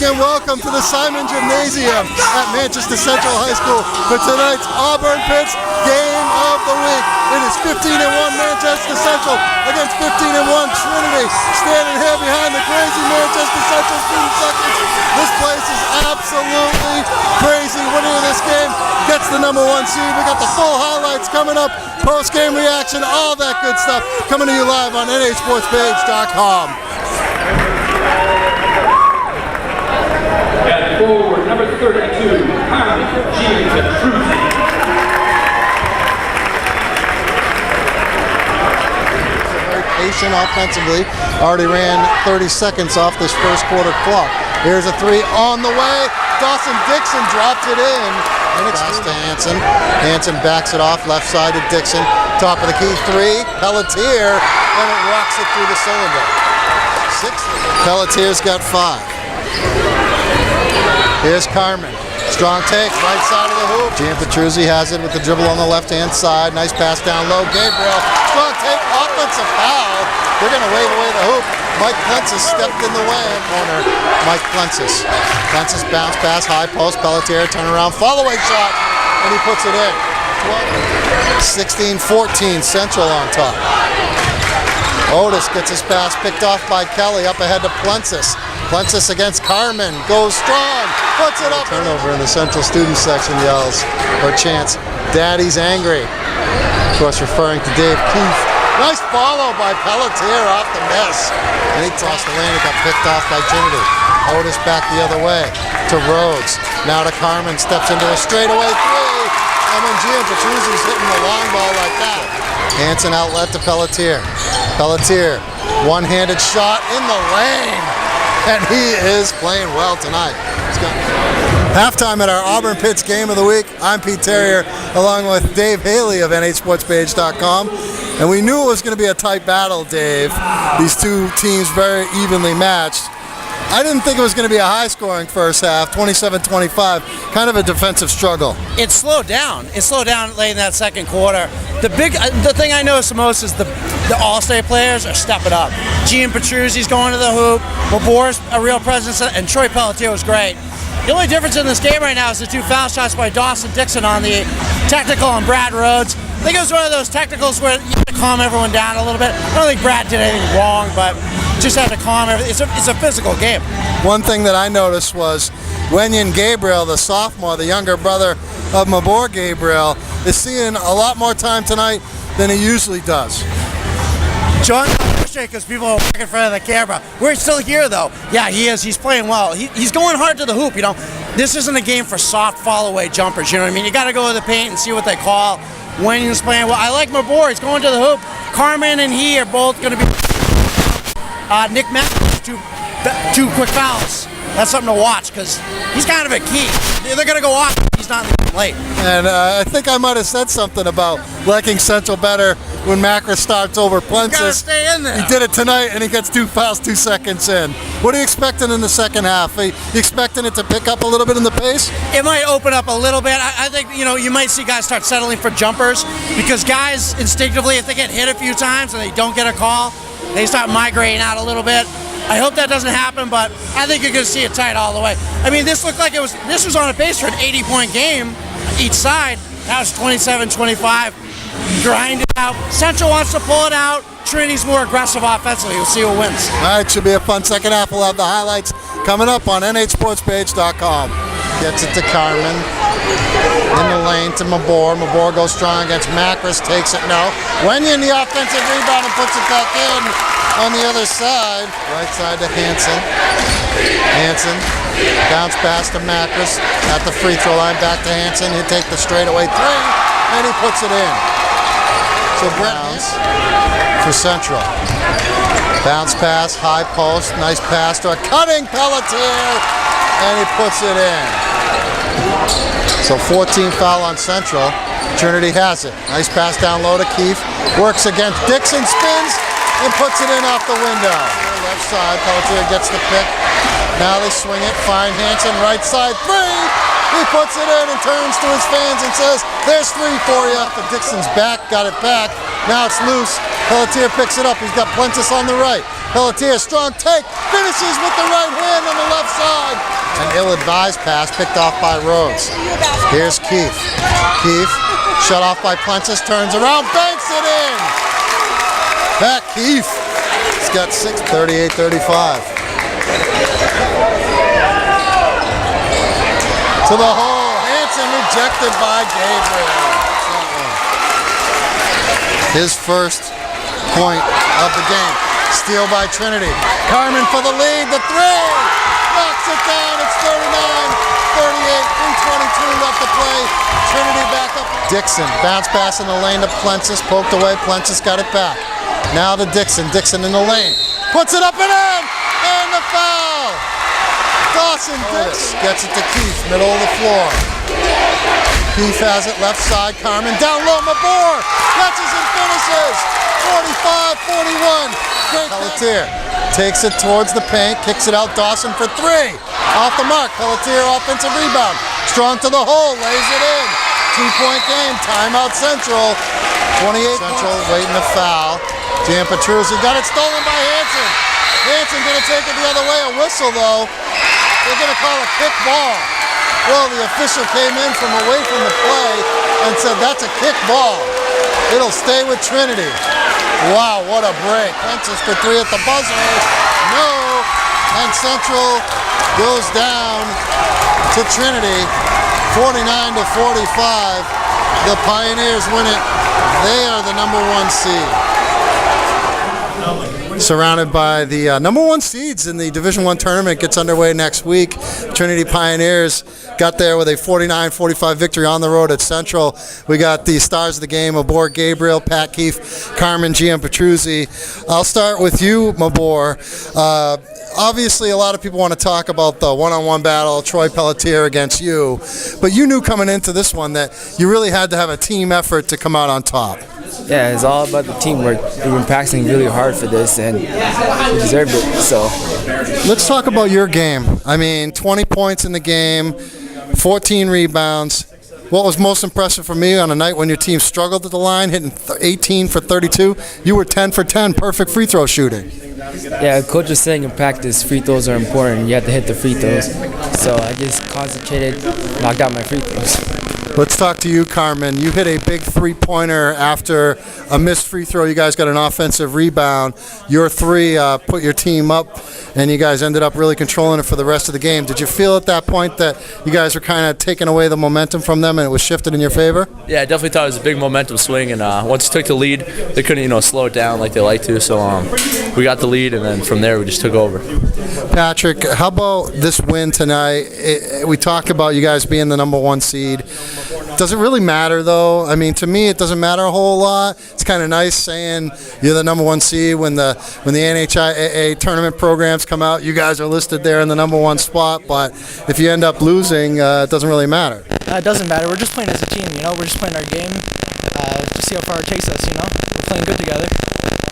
again, welcome to the Simon Gymnasium at Manchester Central High School for tonight's Auburn Pitts Game of the Week. It is 15-1 Manchester Central against 15-1 Trinity. Standing here behind the crazy Manchester Central student seconds. This place is absolutely crazy. Winner of this game gets the #1 seed. We got the full highlights coming up, post-game reaction, all that good stuff coming to you live on nhsportspage.com. At forward, number 32, Trinity. Very patient offensively. Already ran 30 seconds off this first quarter clock. Here's a three on the way. Dawson Dixon dropped it in. And it's pass to Hanson. Hanson backs it off, left side to Dixon. Top of the key three. Pelletier, and it rocks it through the cylinder. 6. Pelletier's got 5. Here's Carmen. Strong take, right side of the hoop. Gian Petruzzi has it with the dribble on the left-hand side. Nice pass down low. Gabriel, strong take, offensive foul. They're going to wave away the hoop. Mike Plensis stepped in the way. Corner, Mike Plensis. Plensis bounce pass, high post. Pelletier, turn around, follow-away shot, and he puts it in. 16-14, Central on top. Otis gets his pass picked off by Kelly, up ahead to Plensis. Plensis against Carmen, goes strong, puts it up. Turnover in the Central student section yells, or chants, "Daddy's angry." Of course, referring to Dave Keefe. Nice follow by Pelletier off the miss. And he tossed the lane, it got picked off by Trinity. Otis back the other way to Rhodes. Now to Carmen, steps into a straightaway three. And when Gian Petruzzi's hitting the long ball like that. Hanson outlet to Pelletier. Pelletier, one-handed shot in the lane. And he is playing well tonight. Halftime at our Auburn Pitts Game of the Week. I'm Pete Terrier, along with Dave Haley of nhsportspage.com. And we knew it was going to be a tight battle, Dave. These two teams very evenly matched. I didn't think it was going to be a high-scoring first half, 27-25, kind of a defensive struggle. It slowed down. It slowed down late in that second quarter. The thing I noticed the most is the All-State players are stepping up. Gian Petruzzi's going to the hoop. Labor's a real presence, and Troy Pelletier was great. The only difference in this game right now is the 2 foul shots by Dawson Dixon on the technical on Brad Rhodes. I think it was one of those technicals where you have to calm everyone down a little bit. I don't think Brad did anything wrong, but just had to calm everything. It's a physical game. One thing that I noticed was Wenyan Gabriel, the sophomore, the younger brother of Mabor Gabriel, is seeing a lot more time tonight than he usually does. John, because people are walking in front of the camera. We're still here, though. Yeah, he is. He's playing well. He's going hard to the hoop, you know. This isn't a game for soft fall-away jumpers, you know what I mean? You got to go to the paint and see what they call. Wenyan's playing well. I like Mabor. He's going to the hoop. Carmen and he are both going to be... Nick Matthews, two quick fouls. That's something to watch because he's kind of a key. They're going to go off. He's not late. And I think I might have said something about liking Central better when Macris starts over Plensis. You gotta stay in there. He did it tonight, and he gets 2 fouls 2 seconds in. What are you expecting in the second half? Are you expecting it to pick up a little bit in the pace? It might open up a little bit. I think, you know, you might see guys start settling for jumpers because guys instinctively, if they get hit a few times and they don't get a call, they start migrating out a little bit. I hope that doesn't happen, but I think you're going to see it tight all the way. I mean, this looked like this was on a pace for an 80-point game each side. That was 27-25. Grind it out. Central wants to pull it out. Trinity's more aggressive offensively. We'll see who wins. All right, should be a fun second half. We'll have the highlights coming up on nhsportspage.com. Gets it to Carmen. In the lane to Mabor. Mabor goes strong against Macris. Takes it, no. Wenyan the offensive rebound and puts it back in on the other side. Right side to Hanson. Hanson. Bounce pass to Macris. At the free throw line, back to Hanson. He'll take the straightaway three, and he puts it in. So Browns for Central. Bounce pass, high post, nice pass to a cutting Pelletier, and he puts it in. So 14 foul on Central. Trinity has it. Nice pass down low to Keefe. Works against Dixon, spins, and puts it in off the window. Left side, Pelletier gets the pick. Now they swing it, find Hanson, right side, three! He puts it in and turns to his fans and says, "There's 3 for you." But Dixon's back, got it back, Now it's loose. Pelletier picks it up. He's got Plentis on the right. Pelletier, strong take, finishes with the right hand on the left side. An ill-advised pass picked off by Rhodes. Here's Keith. Keith, shut off by Plentis, turns around, banks it in. Back Keith. He's got 6, 38-35. To the hole. Hansen rejected by Gabriel. His first point of the game. Steal by Trinity. Carmen for the lead. The three. Knocks it down. It's 39-38. 3:22 left to play. Trinity back up. Dixon. Bounce pass in the lane to Plentis. Poked away. Plentis got it back. Now to Dixon. Dixon in the lane. Puts it up and in. And the foul. Dawson Dix gets it to Keith. Middle of the floor. Keith has it left side. Carmen down low. Mabor catches and finishes. 45-41. Great Pelletier takes it towards the paint, kicks it out. Dawson for three. Off the mark. Pelletier offensive rebound. Strong to the hole. Lays it in. 2-point game. Timeout Central. 28 Central waiting to foul. Jan Petruzzi got it stolen by Hansen. Hansen going to take it the other way. A whistle though. They're going to call a kick ball. Well, the official came in from away from the play and said that's a kick ball. It'll stay with Trinity. Wow, what a break. Plentis for three at the buzzer. No. And Central goes down to Trinity. 49-45. The Pioneers win it. They are the number 1 seed. Surrounded by the number 1 seeds in the Division I tournament. Gets underway next week. Trinity Pioneers got there with a 49-45 victory on the road at Central. We got the stars of the game, Mabor Gabriel, Pat Keefe, Carmen Gian Petruzzi. I'll start with you, Mabor. Obviously, a lot of people want to talk about the one-on-one battle, Troy Pelletier against you, but you knew coming into this one that you really had to have a team effort to come out on top. Yeah, it's all about the teamwork. We've been practicing really hard for this, and we deserved it. So, let's talk about your game. I mean, 20 points in the game, 14 rebounds. What was most impressive for me on a night when your team struggled at the line, hitting 18 for 32, you were 10 for 10, perfect free throw shooting. Yeah, coach was saying in practice free throws are important. You have to hit the free throws. So I just concentrated, knocked out my free throws. Let's talk to you, Carmen. You hit a big three-pointer after a missed free throw. You guys got an offensive rebound. Your three put your team up, and you guys ended up really controlling it for the rest of the game. Did you feel at that point that you guys were kind of taking away the momentum from them and it was shifted in your favor? Yeah, I definitely thought it was a big momentum swing, and once we took the lead, they couldn't, slow it down like they like to. So we got the lead, and then from there we just took over. Patrick, how about this win tonight? We talked about you guys being the number 1 seed. Does it really matter, though? I mean, to me, it doesn't matter a whole lot. It's kind of nice saying you're the number 1 seed when the NHIAA tournament programs come out. You guys are listed there in the number 1 spot, but if you end up losing, it doesn't really matter. It doesn't matter. We're just playing as a team, We're just playing our game to see how far it takes us, We're playing good together.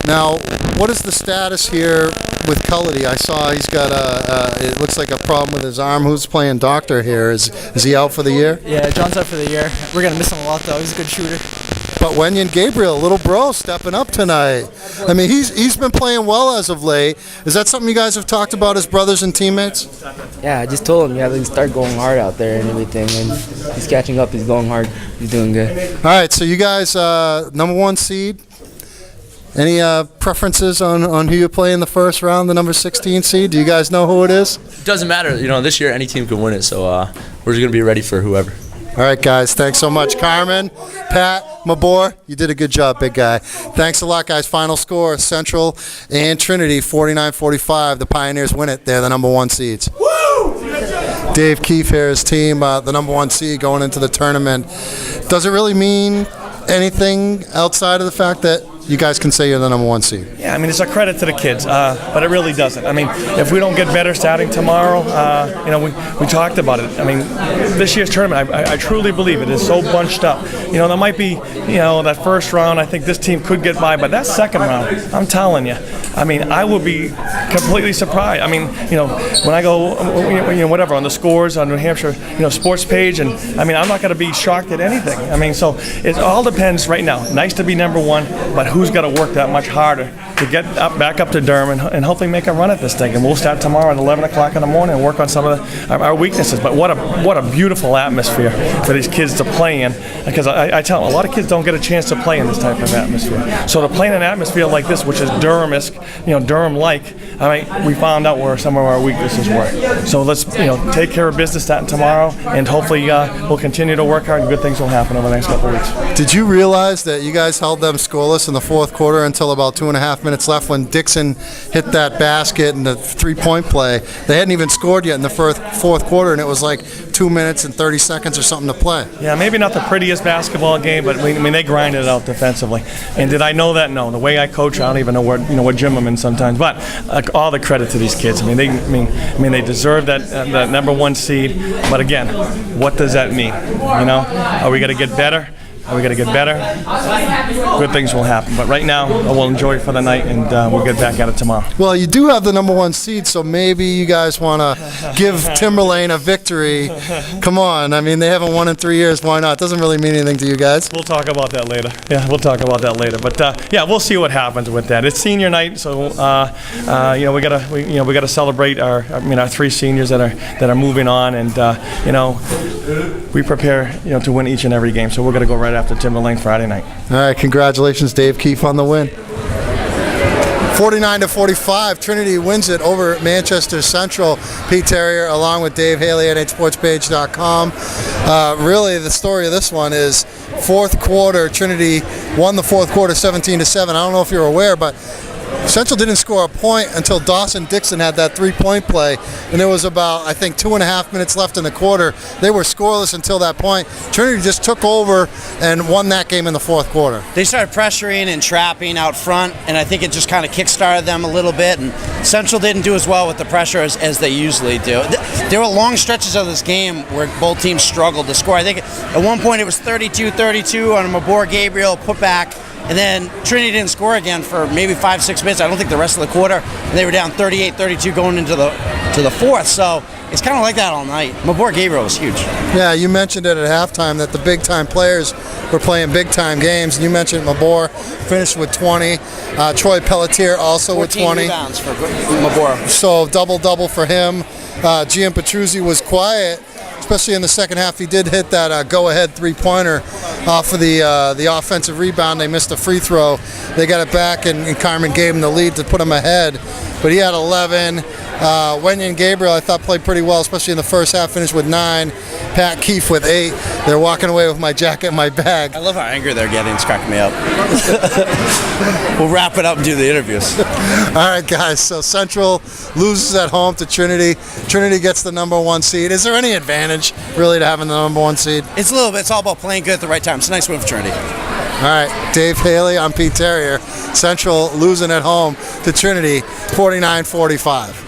Now, what is the status here with Cullity? I saw he's got it looks like a problem with his arm. Who's playing doctor here? Is he out for the year? Yeah, John's out for the year. We're going to miss him a lot, though. He's a good shooter. But Wenyan Gabriel, little bro, stepping up tonight. I mean, he's been playing well as of late. Is that something you guys have talked about as brothers and teammates? Yeah, I just told him you have to start going hard out there and everything, and he's catching up. He's going hard. He's doing good. All right, so you guys, number 1 seed. Any preferences on who you play in the first round, the number 16 seed? Do you guys know who it is? It doesn't matter. This year any team can win it, so we're just going to be ready for whoever. All right, guys. Thanks so much. Carmen, Pat, Mabor, you did a good job, big guy. Thanks a lot, guys. Final score, Central and Trinity, 49-45. The Pioneers win it. They're the number 1 seeds. Woo! Dave Keefe here, his team, the number 1 seed going into the tournament. Does it really mean anything outside of the fact that you guys can say you're the number 1 seed. Yeah, I mean, it's a credit to the kids, but it really doesn't. I mean, if we don't get better starting tomorrow, we talked about it. I mean, this year's tournament, I truly believe it is so bunched up. There might be, that first round, I think this team could get by, but that second round, I'm telling you, I mean, I would be completely surprised. I mean, when I go, whatever, on the scores on New Hampshire, sports page, and I mean, I'm not going to be shocked at anything. I mean, so it all depends right now. Nice to be number 1, but who's got to work that much harder to get back up to Durham and hopefully make a run at this thing. And we'll start tomorrow at 11 o'clock in the morning and work on some of our weaknesses. But what a beautiful atmosphere for these kids to play in. Because I tell them, a lot of kids don't get a chance to play in this type of atmosphere. So to play in an atmosphere like this, which is Durham-esque, Durham-like, I mean, we found out where some of our weaknesses were. So let's, take care of business starting tomorrow, and hopefully we'll continue to work hard and good things will happen over the next couple of weeks. Did you realize that you guys held them scoreless in the fourth quarter until about 2.5 minutes left when Dixon hit that basket and the 3-point play? They hadn't even scored yet in the fourth quarter, and it was like 2 minutes and 30 seconds or something to play. Yeah, maybe not the prettiest basketball game, but I mean they grinded it out defensively. And did I know that? No. The way I coach, I don't even know what gym I'm in sometimes. But all the credit to these kids. I mean they deserve that number 1 seed. But again, what does that mean? Are we going to get better? Are we going to get better? Good things will happen. But right now, we'll enjoy it for the night, and we'll get back at it tomorrow. Well, you do have the number 1 seed, so maybe you guys want to give Timberlane a victory. Come on. I mean, they haven't won in 3 years. Why not? It doesn't really mean anything to you guys. We'll talk about that later. Yeah, we'll talk about that later. But yeah, we'll see what happens with that. It's senior night, so we gotta celebrate our 3 seniors that are moving on, and we prepare to win each and every game. So we're gonna go right after Timberlane Friday night. All right, congratulations, Dave Keefe, on the win. 49-45, Trinity wins it over Manchester Central. Pete Terrier, along with Dave Haley, nhsportspage.com. Really, the story of this one is fourth quarter. Trinity won the fourth quarter 17-7. I don't know if you're aware, but Central didn't score a point until Dawson Dixon had that 3-point play, and there was about, I think, 2.5 minutes left in the quarter. They were scoreless until that point. Trinity just took over and won that game in the fourth quarter. They started pressuring and trapping out front, and I think it just kind of kick-started them a little bit, and Central didn't do as well with the pressure as they usually do. There were long stretches of this game where both teams struggled to score. I think at one point it was 32-32 on a Mabor Gabriel putback, and then Trinity didn't score again for maybe 5-6 minutes. I don't think the rest of the quarter. And they were down 38-32 going into the fourth. So it's kind of like that all night. Mabor Gabriel was huge. Yeah, you mentioned it at halftime that the big-time players were playing big-time games. And you mentioned Mabor finished with 20. Troy Pelletier also with 20. 14 rebounds for Mabor. So double-double for him. Gian Petruzzi was quiet, especially in the second half. He did hit that go-ahead three-pointer off of the offensive rebound. They missed a free throw. They got it back, and Carmen gave him the lead to put him ahead. But he had 11. Wenyan Gabriel, I thought, played pretty well, especially in the first half, finished with 9. Pat Keefe with 8. They're walking away with my jacket and my bag. I love how angry they're getting. It's cracking me up. We'll wrap it up and do the interviews. All right, guys. So Central loses at home to Trinity. Trinity gets the number 1 seed. Is there any advantage, really, to having the number 1 seed? It's a little bit. It's all about playing good at the right time. It's a nice win for Trinity. All right, Dave Haley, I'm Pete Terrier. Central losing at home to Trinity, 49-45.